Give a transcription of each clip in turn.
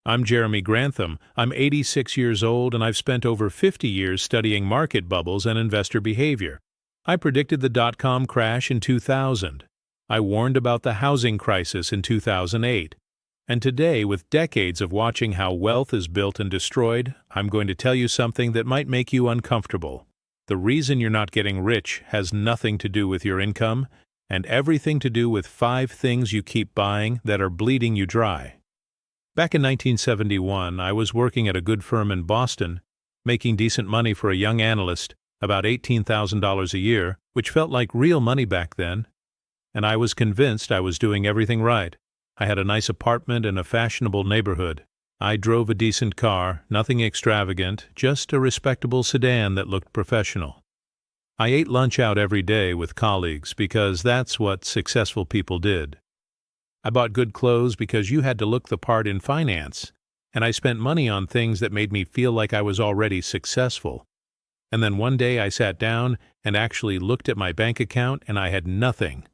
I'm Jeremy Grantham. I'm 86 years old and I've spent over 50 years studying market bubbles and investor behavior. I predicted the dot-com crash in 2000. I warned about the housing crisis in 2008. And today, with decades of watching how wealth is built and destroyed, I'm going to tell you something that might make you uncomfortable. The reason you're not getting rich has nothing to do with your income and everything to do with 5 things you keep buying that are bleeding you dry. Back in 1971, I was working at a good firm in Boston, making decent money for a young analyst, about $18,000 a year, which felt like real money back then. And I was convinced I was doing everything right. I had a nice apartment in a fashionable neighborhood. I drove a decent car, nothing extravagant, just a respectable sedan that looked professional. I ate lunch out every day with colleagues because that's what successful people did. I bought good clothes because you had to look the part in finance, and I spent money on things that made me feel like I was already successful. And then one day I sat down and actually looked at my bank account and I had nothing.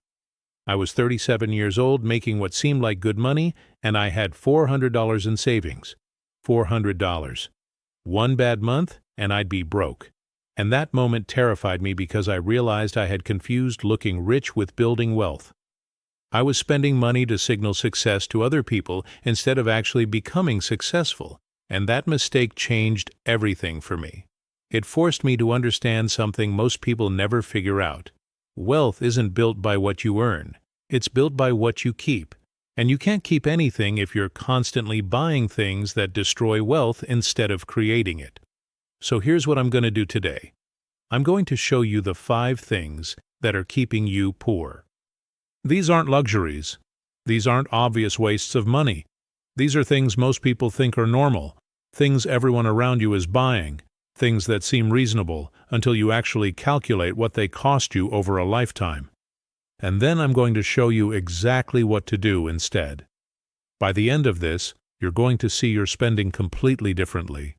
I was 37 years old making what seemed like good money, and I had $400 in savings. $400. One bad month and I'd be broke. And that moment terrified me because I realized I had confused looking rich with building wealth. I was spending money to signal success to other people instead of actually becoming successful, and that mistake changed everything for me. It forced me to understand something most people never figure out. Wealth isn't built by what you earn. It's built by what you keep. And you can't keep anything if you're constantly buying things that destroy wealth instead of creating it. So here's what I'm going to do today. I'm going to show you the 5 things that are keeping you poor. These aren't luxuries. These aren't obvious wastes of money. These are things most people think are normal, things everyone around you is buying, things that seem reasonable until you actually calculate what they cost you over a lifetime. And then I'm going to show you exactly what to do instead. By the end of this, you're going to see your spending completely differently.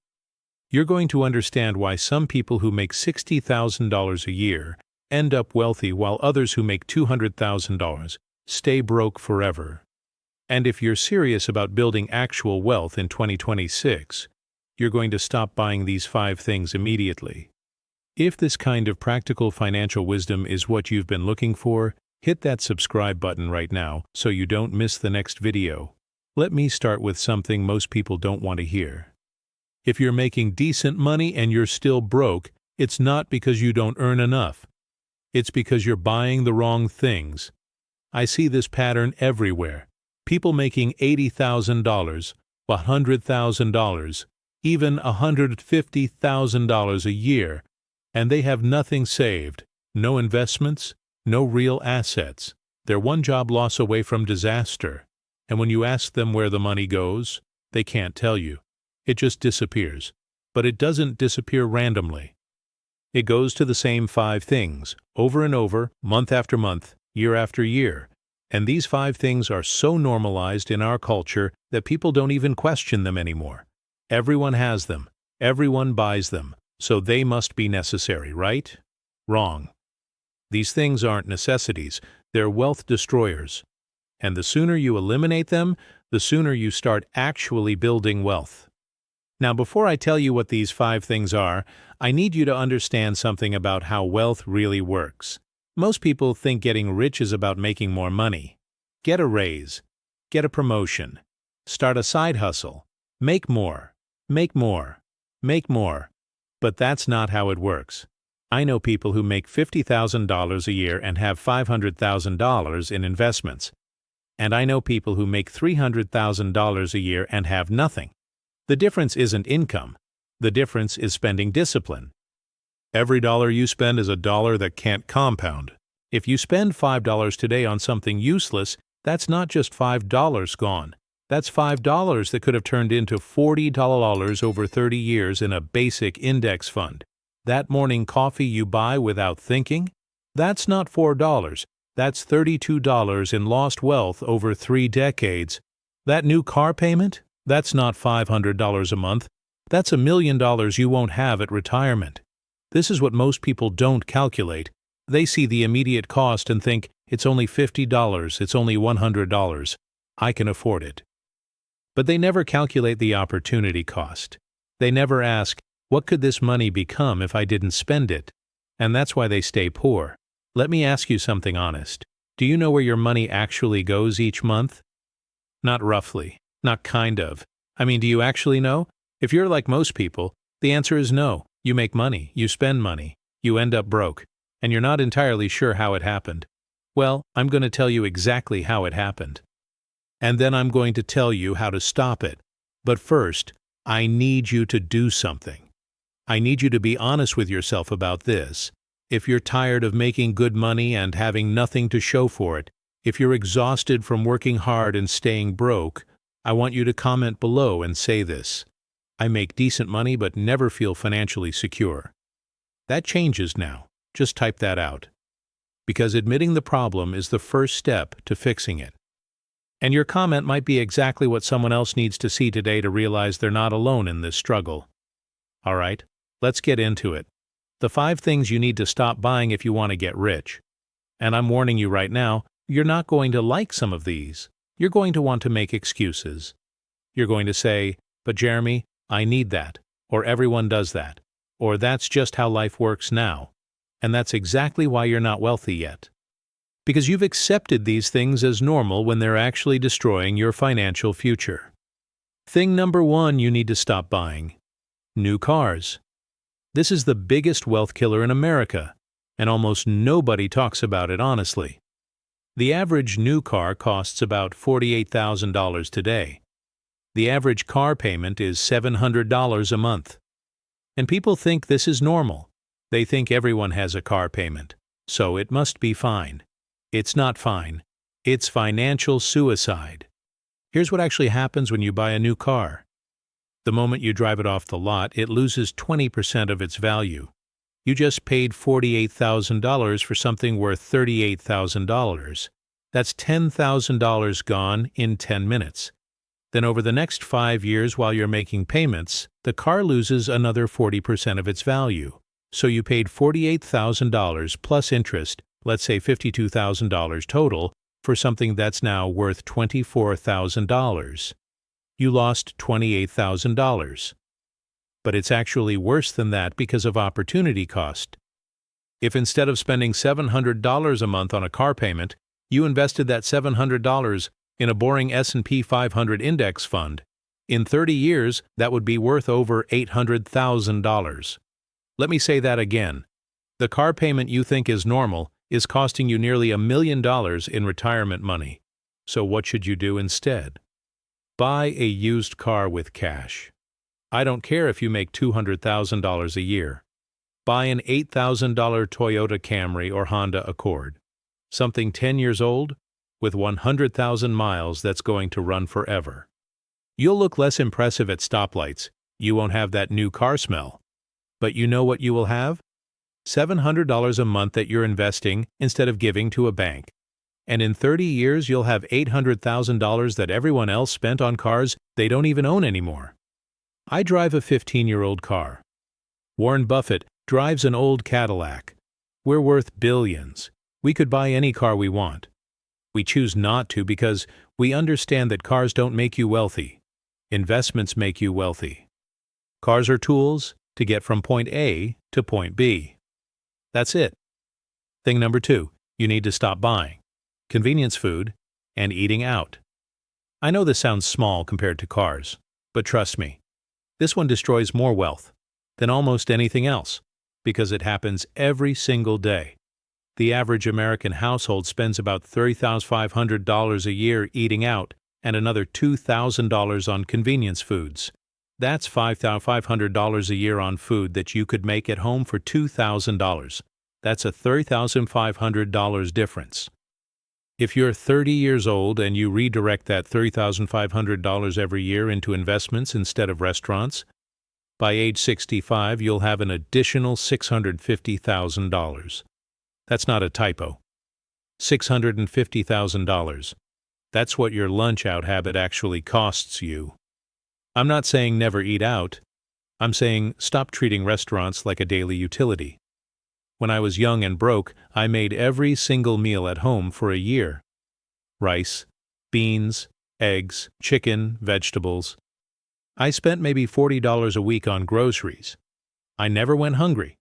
You're going to understand why some people who make $60,000 a year end up wealthy while others who make $200,000 stay broke forever. And if you're serious about building actual wealth in 2026, you're going to stop buying these 5 things immediately. If this kind of practical financial wisdom is what you've been looking for, hit that subscribe button right now so you don't miss the next video. Let me start with something most people don't want to hear. If you're making decent money and you're still broke, it's not because you don't earn enough. It's because you're buying the wrong things. I see this pattern everywhere. People making $80,000, $100,000, even $150,000 a year, and they have nothing saved, no investments, no real assets. They're one job loss away from disaster. And when you ask them where the money goes, they can't tell you. It just disappears. But it doesn't disappear randomly. It goes to the same 5 things, over and over, month after month, year after year. And these 5 things are so normalized in our culture that people don't even question them anymore. Everyone has them. Everyone buys them. So they must be necessary, right? Wrong. These things aren't necessities. They're wealth destroyers. And the sooner you eliminate them, the sooner you start actually building wealth. Now, before I tell you what these 5 things are, I need you to understand something about how wealth really works. Most people think getting rich is about making more money. Get a raise. Get a promotion. Start a side hustle. Make more. Make more. Make more. But that's not how it works. I know people who make $50,000 a year and have $500,000 in investments. And I know people who make $300,000 a year and have nothing. The difference isn't income. The difference is spending discipline. Every dollar you spend is a dollar that can't compound. If you spend $5 today on something useless, that's not just $5 gone. That's $5 that could have turned into $40 over 30 years in a basic index fund. That morning coffee you buy without thinking? That's not $4. That's $32 in lost wealth over 3 decades. That new car payment? That's not $500 a month. That's $1 million you won't have at retirement. This is what most people don't calculate. They see the immediate cost and think, it's only $50, it's only $100. I can afford it. But they never calculate the opportunity cost. They never ask, what could this money become if I didn't spend it? And that's why they stay poor. Let me ask you something honest. Do you know where your money actually goes each month? Not roughly, not kind of. I mean, do you actually know? If you're like most people, the answer is no. You make money, you spend money, you end up broke, and you're not entirely sure how it happened. Well, I'm going to tell you exactly how it happened. And then I'm going to tell you how to stop it. But first, I need you to do something. I need you to be honest with yourself about this. If you're tired of making good money and having nothing to show for it, if you're exhausted from working hard and staying broke, I want you to comment below and say this. I make decent money but never feel financially secure. That changes now. Just type that out. Because admitting the problem is the first step to fixing it. And your comment might be exactly what someone else needs to see today to realize they're not alone in this struggle. All right, let's get into it. The 5 things you need to stop buying if you want to get rich. And I'm warning you right now, you're not going to like some of these. You're going to want to make excuses. You're going to say, but Jeremy, I need that, or everyone does that, or that's just how life works now. And that's exactly why you're not wealthy yet. Because you've accepted these things as normal when they're actually destroying your financial future. Thing number 1 you need to stop buying. New cars. This is the biggest wealth killer in America, and almost nobody talks about it honestly. The average new car costs about $48,000 today. The average car payment is $700 a month. And people think this is normal. They think everyone has a car payment, so it must be fine. It's not fine. It's financial suicide. Here's what actually happens when you buy a new car. The moment you drive it off the lot, it loses 20% of its value. You just paid $48,000 for something worth $38,000. That's $10,000 gone in 10 minutes. Then over the next 5 years while you're making payments, the car loses another 40% of its value. So you paid $48,000 plus interest, let's say $52,000 total, for something that's now worth $24,000. You lost $28,000. But it's actually worse than that because of opportunity cost. If instead of spending $700 a month on a car payment, you invested that $700 in a boring S&P 500 index fund, in 30 years that would be worth over $800,000. Let me say that again. The car payment you think is normal is costing you nearly $1 million in retirement money. So what should you do instead? Buy a used car with cash. I don't care if you make $200,000 a year. Buy an $8,000 Toyota Camry or Honda Accord. Something 10 years old with 100,000 miles that's going to run forever. You'll look less impressive at stoplights. You won't have that new car smell. But you know what you will have? $700 a month that you're investing instead of giving to a bank. And in 30 years, you'll have $800,000 that everyone else spent on cars they don't even own anymore. I drive a 15-year-old car. Warren Buffett drives an old Cadillac. We're worth billions. We could buy any car we want. We choose not to because we understand that cars don't make you wealthy. Investments make you wealthy. Cars are tools to get from point A to point B. That's it. Thing number 2, you need to stop buying. Convenience food and eating out. I know this sounds small compared to cars, but trust me, this one destroys more wealth than almost anything else because it happens every single day. The average American household spends about $30,500 a year eating out and another $2,000 on convenience foods. That's $5,500 a year on food that you could make at home for $2,000. That's a $30,500 difference. If you're 30 years old and you redirect that $30,500 every year into investments instead of restaurants, by age 65 you'll have an additional $650,000. That's not a typo. $650,000. That's what your lunch-out habit actually costs you. I'm not saying never eat out. I'm saying stop treating restaurants like a daily utility. When I was young and broke, I made every single meal at home for a year. Rice, beans, eggs, chicken, vegetables. I spent maybe $40 a week on groceries. I never went hungry.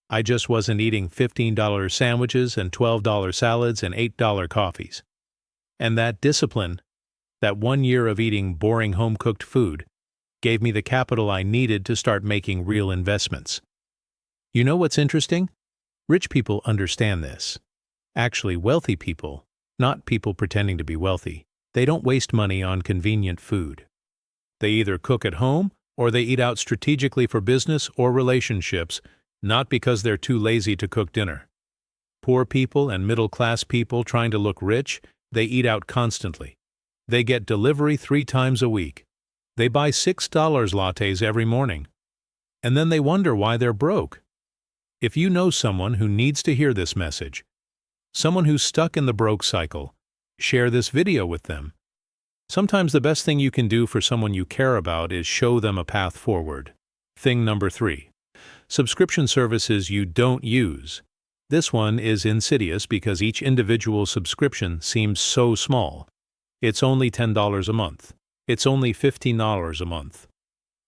I just wasn't eating $15 sandwiches and $12 salads and $8 coffees. And that discipline, that 1 year of eating boring home-cooked food, gave me the capital I needed to start making real investments. You know what's interesting? Rich people understand this. Actually, wealthy people, not people pretending to be wealthy, they don't waste money on convenient food. They either cook at home or they eat out strategically for business or relationships, not because they're too lazy to cook dinner. Poor people and middle-class people trying to look rich, they eat out constantly. They get delivery 3 times a week. They buy $6 lattes every morning. And then they wonder why they're broke. If you know someone who needs to hear this message, someone who's stuck in the broke cycle, share this video with them. Sometimes the best thing you can do for someone you care about is show them a path forward. Thing number 3. Subscription services you don't use. This one is insidious because each individual subscription seems so small. It's only $10 a month. It's only $15 a month.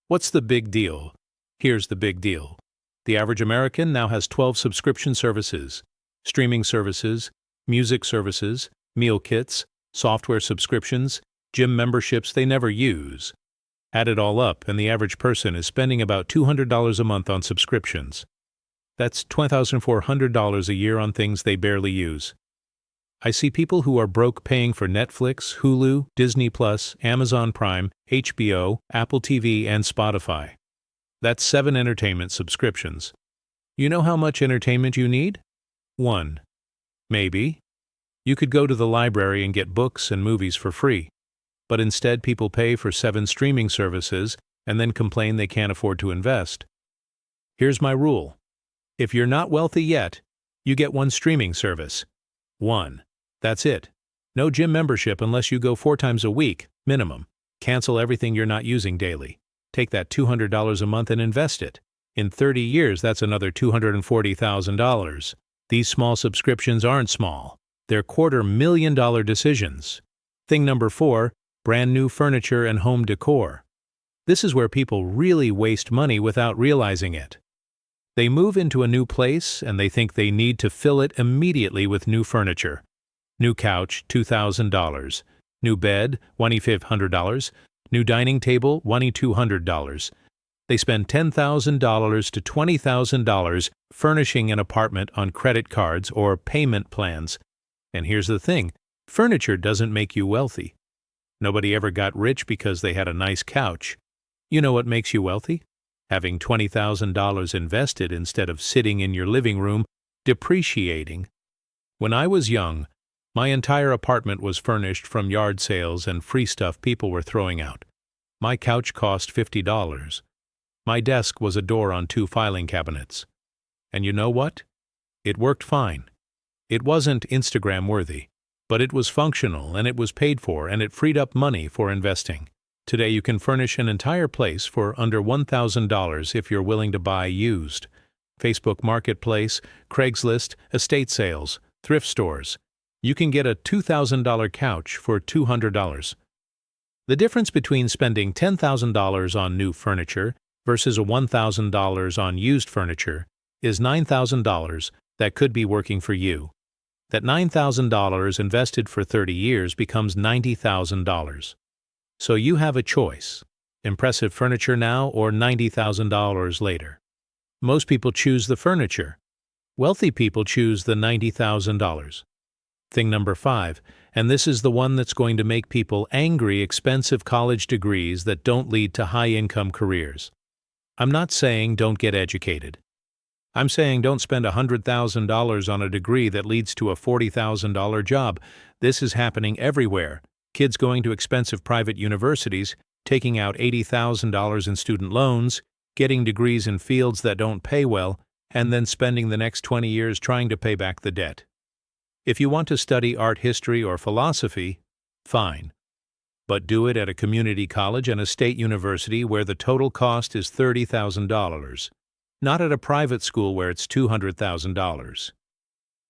What's the big deal? Here's the big deal. The average American now has 12 subscription services: streaming services, music services, meal kits, software subscriptions, gym memberships they never use. Add it all up, and the average person is spending about $200 a month on subscriptions. That's $2,400 a year on things they barely use. I see people who are broke paying for Netflix, Hulu, Disney+, Amazon Prime, HBO, Apple TV, and Spotify. That's 7 entertainment subscriptions. You know how much entertainment you need? 1. Maybe. You could go to the library and get books and movies for free. But instead people pay for 7 streaming services and then complain they can't afford to invest. Here's my rule. If you're not wealthy yet, you get 1 streaming service. 1. That's it. No gym membership unless you go 4 times a week, minimum. Cancel everything you're not using daily. Take that $200 a month and invest it. In 30 years, that's another $240,000. These small subscriptions aren't small. They're $250,000 decisions. Thing number 4, brand new furniture and home decor. This is where people really waste money without realizing it. They move into a new place and they think they need to fill it immediately with new furniture. New couch, $2,000. New bed, $2,500. New dining table, $2,200. They spend $10,000 to $20,000 furnishing an apartment on credit cards or payment plans. And here's the thing, furniture doesn't make you wealthy. Nobody ever got rich because they had a nice couch. You know what makes you wealthy? Having $20,000 invested instead of sitting in your living room, depreciating. When I was young, my entire apartment was furnished from yard sales and free stuff people were throwing out. My couch cost $50. My desk was a door on 2 filing cabinets. And you know what? It worked fine. It wasn't Instagram-worthy, but it was functional and it was paid for and it freed up money for investing. Today you can furnish an entire place for under $1,000 if you're willing to buy used. Facebook Marketplace, Craigslist, estate sales, thrift stores. You can get a $2,000 couch for $200. The difference between spending $10,000 on new furniture versus a $1,000 on used furniture is $9,000 that could be working for you. That $9,000 invested for 30 years becomes $90,000. So you have a choice: impressive furniture now or $90,000 later. Most people choose the furniture. Wealthy people choose the $90,000. Thing number 5, and this is the one that's going to make people angry: expensive college degrees that don't lead to high-income careers. I'm not saying don't get educated. I'm saying don't spend $100,000 on a degree that leads to a $40,000 job. This is happening everywhere. Kids going to expensive private universities, taking out $80,000 in student loans, getting degrees in fields that don't pay well, and then spending the next 20 years trying to pay back the debt. If you want to study art history or philosophy, fine. But do it at a community college and a state university where the total cost is $30,000, not at a private school where it's $200,000.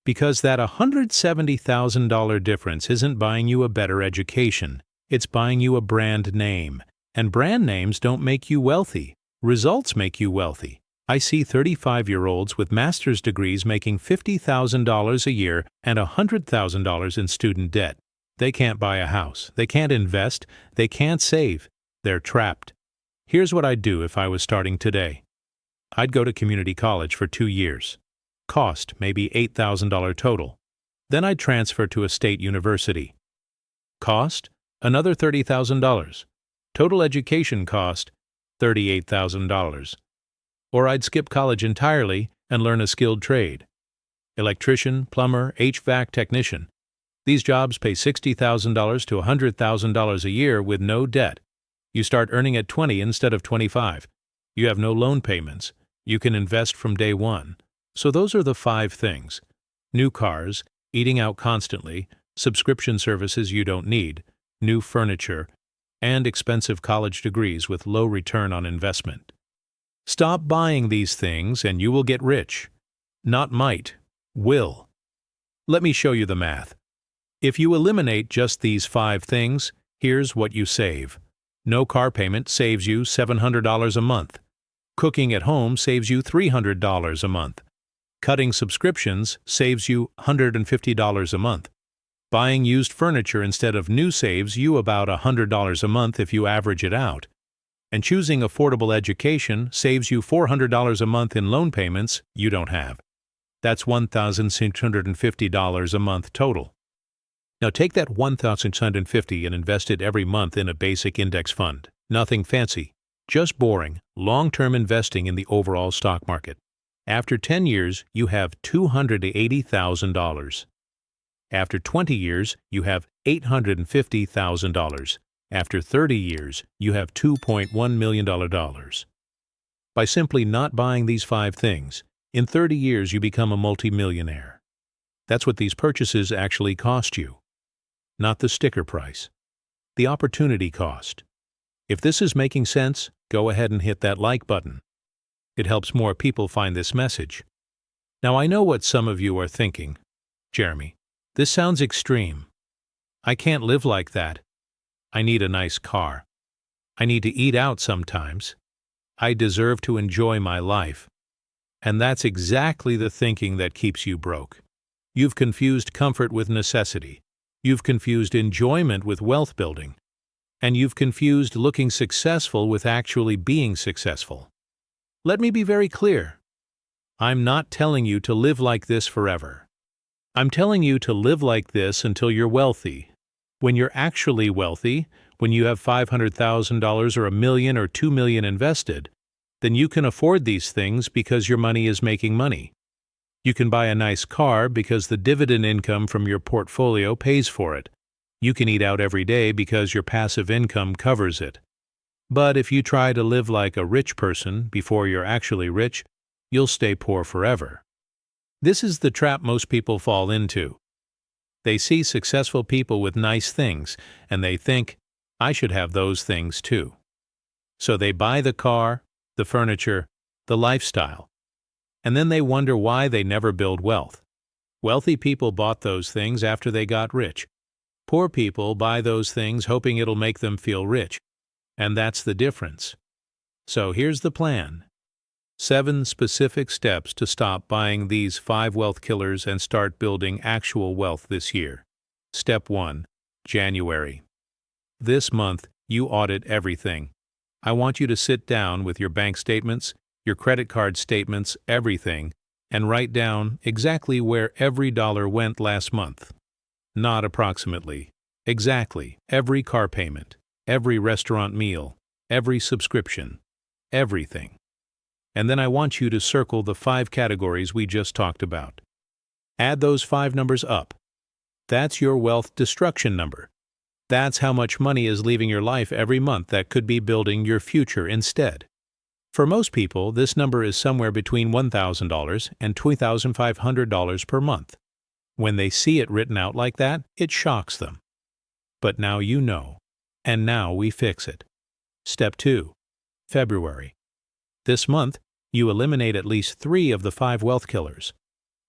Because that $170,000 difference isn't buying you a better education, It's buying you a brand name. And brand names don't make you wealthy. Results make you wealthy. I see 35-year-olds with master's degrees making $50,000 a year and $100,000 in student debt. They can't buy a house. They can't invest. They can't save. They're trapped. Here's what I'd do if I was starting today. I'd go to community college for 2 years. Cost maybe $8,000 total. Then I'd transfer to a state university. Cost? Another $30,000. Total education cost? $38,000. Or I'd skip college entirely and learn a skilled trade. Electrician, plumber, HVAC technician. These jobs pay $60,000 to $100,000 a year with no debt. You start earning at 20 instead of 25. You have no loan payments. You can invest from day one. So those are the 5 things. New cars, eating out constantly, subscription services you don't need, new furniture, and expensive college degrees with low return on investment. Stop buying these things and you will get rich. Not might, will. Let me show you the math. If you eliminate just these 5 things, here's what you save. No car payment saves you $700 a month. Cooking at home saves you $300 a month. Cutting subscriptions saves you $150 a month. Buying used furniture instead of new saves you about $100 a month if you average it out. And choosing affordable education saves you $400 a month in loan payments you don't have. That's $1,650 a month total. Now take that $1,650 and invest it every month in a basic index fund. Nothing fancy, just boring, long-term investing in the overall stock market. After 10 years, you have $280,000. After 20 years, you have $850,000. After 30 years, you have $2.1 million. By simply not buying these 5 things, in 30 years you become a multimillionaire. That's what these purchases actually cost you. Not the sticker price. The opportunity cost. If this is making sense, go ahead and hit that like button. It helps more people find this message. Now I know what some of you are thinking. Jeremy, this sounds extreme. I can't live like that. I need a nice car. I need to eat out sometimes. I deserve to enjoy my life. And that's exactly the thinking that keeps you broke. You've confused comfort with necessity. You've confused enjoyment with wealth building. And you've confused looking successful with actually being successful. Let me be very clear. I'm not telling you to live like this forever. I'm telling you to live like this until you're wealthy. When you're actually wealthy, when you have $500,000 or $1 million or $2 million invested, then you can afford these things because your money is making money. You can buy a nice car because the dividend income from your portfolio pays for it. You can eat out every day because your passive income covers it. But if you try to live like a rich person before you're actually rich, you'll stay poor forever. This is the trap most people fall into. They see successful people with nice things, and they think, I should have those things too. So they buy the car, the furniture, the lifestyle, and then they wonder why they never build wealth. Wealthy people bought those things after they got rich. Poor people buy those things hoping it'll make them feel rich. And that's the difference. So here's the plan. 7 specific steps to stop buying these 5 wealth killers and start building actual wealth this year. Step 1. January. This month, you audit everything. I want you to sit down with your bank statements, your credit card statements, everything, and write down exactly where every dollar went last month. Not approximately. Exactly. Every car payment. Every restaurant meal, every subscription, everything. And then I want you to circle the 5 categories we just talked about. Add those 5 numbers up. That's your wealth destruction number. That's how much money is leaving your life every month that could be building your future instead. For most people, this number is somewhere between $1,000 and $2,500 per month. When they see it written out like that, it shocks them. But now you know. And now we fix it. Step 2. February. This month, you eliminate at least 3 of the 5 wealth killers.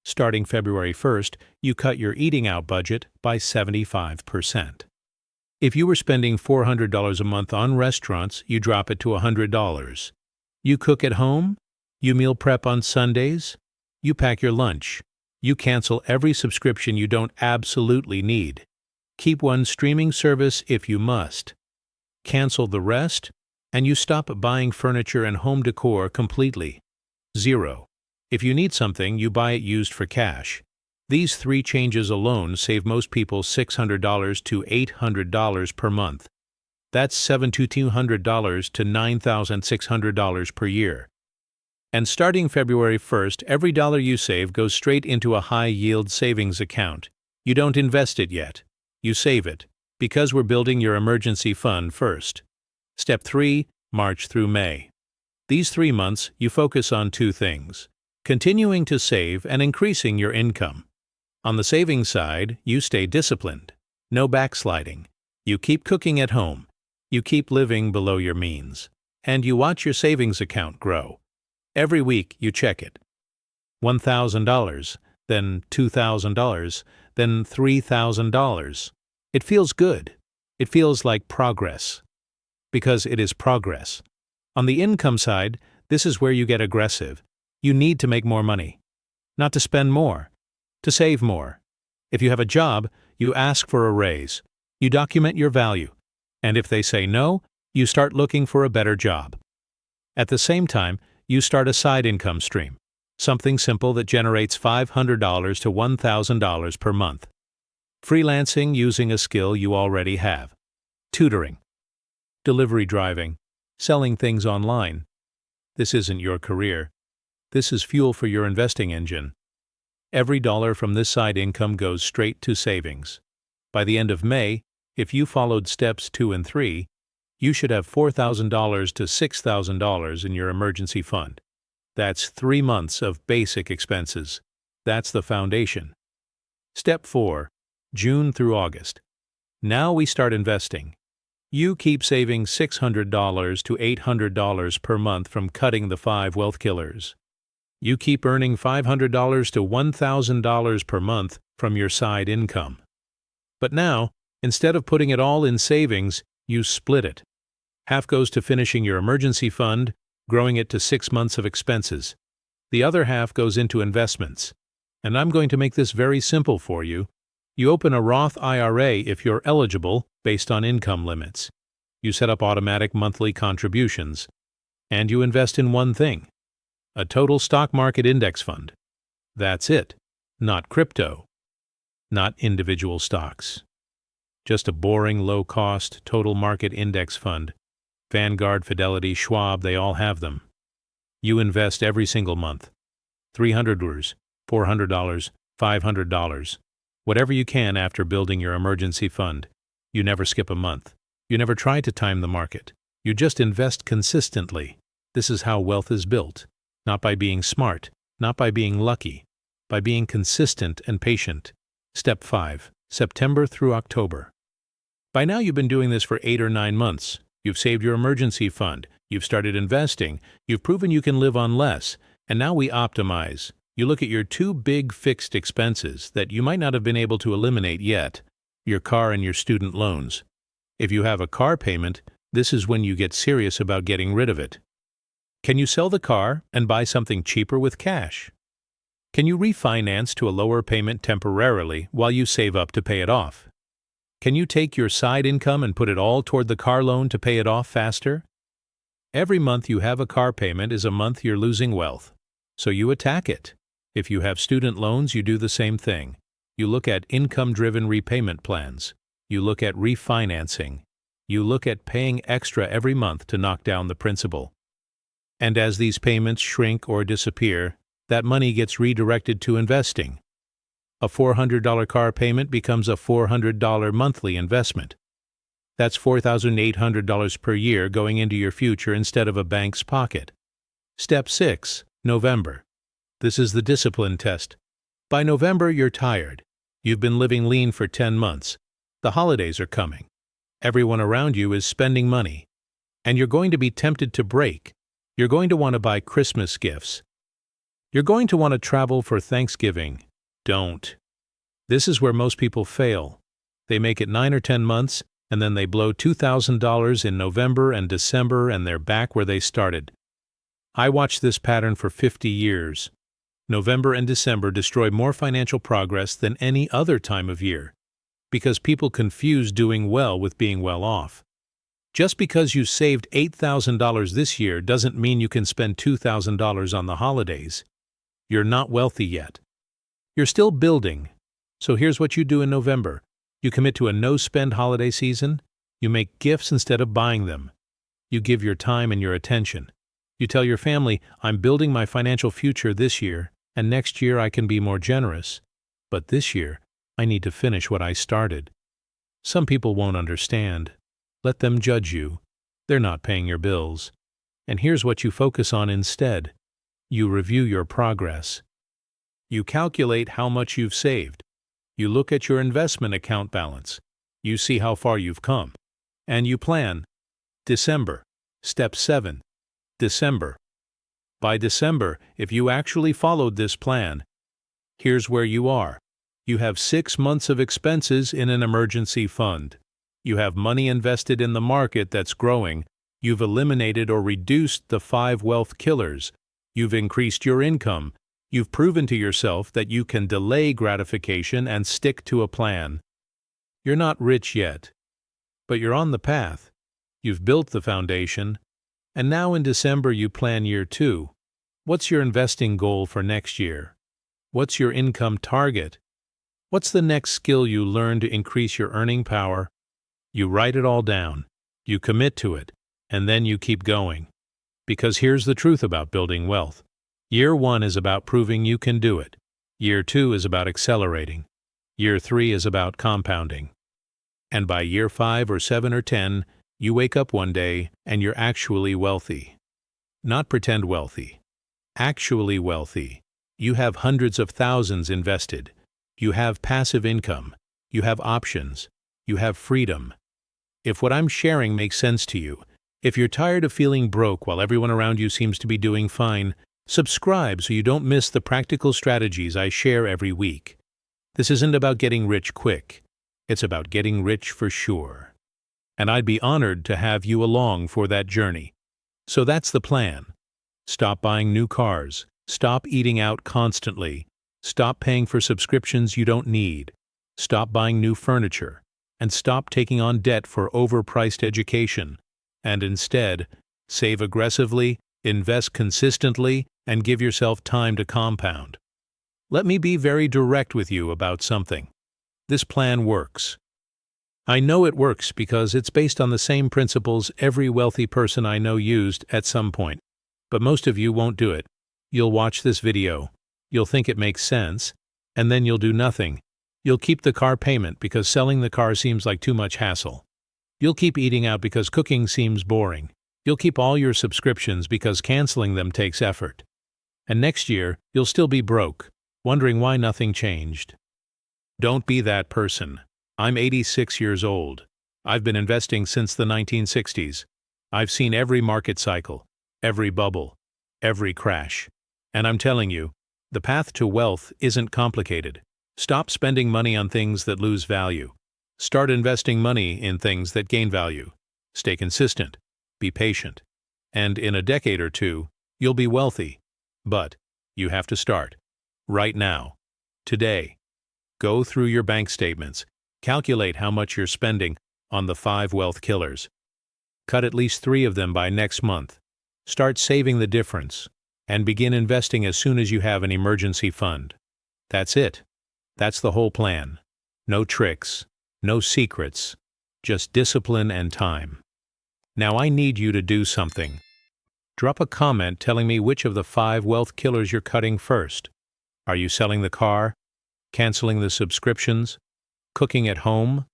Starting February 1st, you cut your eating out budget by 75%. If you were spending $400 a month on restaurants, you drop it to $100. You cook at home? You meal prep on Sundays? You pack your lunch. You cancel every subscription you don't absolutely need. Keep one streaming service if you must. Cancel the rest, and you stop buying furniture and home decor completely. 0. If you need something, you buy it used for cash. These 3 changes alone save most people $600 to $800 per month. That's $7,200 to $9,600 per year. And starting February 1st, every dollar you save goes straight into a high-yield savings account. You don't invest it yet. You save it, because we're building your emergency fund first. Step 3, March through May. These 3 months, you focus on 2 things: continuing to save and increasing your income. On the savings side, you stay disciplined. No backsliding. You keep cooking at home. You keep living below your means. And you watch your savings account grow. Every week, you check it. $1,000, then $2,000, then $3,000. It feels good. It feels like progress. Because it is progress. On the income side, this is where you get aggressive. You need to make more money. Not to spend more. To save more. If you have a job, you ask for a raise. You document your value. And if they say no, you start looking for a better job. At the same time, you start a side income stream. Something simple that generates $500 to $1,000 per month. Freelancing using a skill you already have. Tutoring. Delivery driving. Selling things online. This isn't your career. This is fuel for your investing engine. Every dollar from this side income goes straight to savings. By the end of May, if you followed steps 2 and 3, you should have $4,000 to $6,000 in your emergency fund. That's 3 months of basic expenses. That's the foundation. Step 4, June through August. Now we start investing. You keep saving $600 to $800 per month from cutting the 5 wealth killers. You keep earning $500 to $1,000 per month from your side income. But now, instead of putting it all in savings, you split it. Half goes to finishing your emergency fund, growing it to 6 months of expenses. The other half goes into investments. And I'm going to make this very simple for you. You open a Roth IRA if you're eligible, based on income limits. You set up automatic monthly contributions. And you invest in one thing: a total stock market index fund. That's it. Not crypto. Not individual stocks. Just a boring, low-cost, total market index fund. Vanguard, Fidelity, Schwab, they all have them. You invest every single month. $300, $400, $500. Whatever you can after building your emergency fund. You never skip a month. You never try to time the market. You just invest consistently. This is how wealth is built. Not by being smart, not by being lucky, by being consistent and patient. Step 5, September through October. By now you've been doing this for 8 or 9 months. You've saved your emergency fund. You've started investing. You've proven you can live on less. And now we optimize. You look at your 2 big fixed expenses that you might not have been able to eliminate yet: your car and your student loans. If you have a car payment, this is when you get serious about getting rid of it. Can you sell the car and buy something cheaper with cash? Can you refinance to a lower payment temporarily while you save up to pay it off? Can you take your side income and put it all toward the car loan to pay it off faster? Every month you have a car payment is a month you're losing wealth. So you attack it. If you have student loans, you do the same thing. You look at income-driven repayment plans. You look at refinancing. You look at paying extra every month to knock down the principal. And as these payments shrink or disappear, that money gets redirected to investing. A $400 car payment becomes a $400 monthly investment. That's $4,800 per year going into your future instead of a bank's pocket. Step 6, November. This is the discipline test. By November, you're tired. You've been living lean for 10 months. The holidays are coming. Everyone around you is spending money. And you're going to be tempted to break. You're going to want to buy Christmas gifts. You're going to want to travel for Thanksgiving. Don't. This is where most people fail. They make it 9 or 10 months, and then they blow $2,000 in November and December and they're back where they started. I watched this pattern for 50 years. November and December destroy more financial progress than any other time of year, because people confuse doing well with being well off. Just because you saved $8,000 this year doesn't mean you can spend $2,000 on the holidays. You're not wealthy yet. You're still building. So here's what you do in November. You commit to a no-spend holiday season. You make gifts instead of buying them. You give your time and your attention. You tell your family, I'm building my financial future this year, and next year I can be more generous. But this year, I need to finish what I started. Some people won't understand. Let them judge you. They're not paying your bills. And here's what you focus on instead. You review your progress. You calculate how much you've saved. You look at your investment account balance. You see how far you've come. And you plan. December. Step 7. December. By December, if you actually followed this plan, here's where you are. You have 6 months of expenses in an emergency fund. You have money invested in the market that's growing. You've eliminated or reduced the 5 wealth killers. You've increased your income. You've proven to yourself that you can delay gratification and stick to a plan. You're not rich yet, but you're on the path. You've built the foundation, and now in December you plan year 2. What's your investing goal for next year? What's your income target? What's the next skill you learn to increase your earning power? You write it all down. You commit to it, and then you keep going. Because here's the truth about building wealth. Year 1 is about proving you can do it. Year 2 is about accelerating. Year 3 is about compounding. And by year 5 or 7 or 10, you wake up one day and you're actually wealthy. Not pretend wealthy. Actually wealthy. You have hundreds of thousands invested. You have passive income. You have options. You have freedom. If what I'm sharing makes sense to you, if you're tired of feeling broke while everyone around you seems to be doing fine, subscribe so you don't miss the practical strategies I share every week. This isn't about getting rich quick. It's about getting rich for sure. And I'd be honored to have you along for that journey. So that's the plan. Stop buying new cars. Stop eating out constantly. Stop paying for subscriptions you don't need. Stop buying new furniture. And stop taking on debt for overpriced education. And instead, save aggressively, invest consistently, and give yourself time to compound. Let me be very direct with you about something. This plan works. I know it works because it's based on the same principles every wealthy person I know used at some point. But most of you won't do it. You'll watch this video. You'll think it makes sense, and then you'll do nothing. You'll keep the car payment because selling the car seems like too much hassle. You'll keep eating out because cooking seems boring. You'll keep all your subscriptions because canceling them takes effort. And next year, you'll still be broke, wondering why nothing changed. Don't be that person. I'm 86 years old. I've been investing since the 1960s. I've seen every market cycle, every bubble, every crash. And I'm telling you, the path to wealth isn't complicated. Stop spending money on things that lose value. Start investing money in things that gain value. Stay consistent. Be patient. And in a decade or 2, you'll be wealthy. But you have to start. Right now. Today. Go through your bank statements. Calculate how much you're spending on the 5 wealth killers. Cut at least 3 of them by next month. Start saving the difference. And begin investing as soon as you have an emergency fund. That's it. That's the whole plan. No tricks. No secrets. Just discipline and time. Now I need you to do something. Drop a comment telling me which of the 5 wealth killers you're cutting first. Are you selling the car? Canceling the subscriptions? Cooking at home?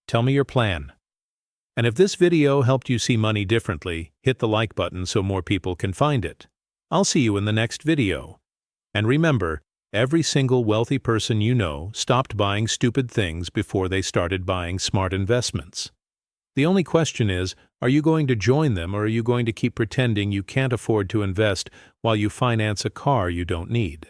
Tell me your plan. And if this video helped you see money differently, hit the like button so more people can find it. I'll see you in the next video. And remember, every single wealthy person you know stopped buying stupid things before they started buying smart investments. The only question is, are you going to join them or are you going to keep pretending you can't afford to invest while you finance a car you don't need?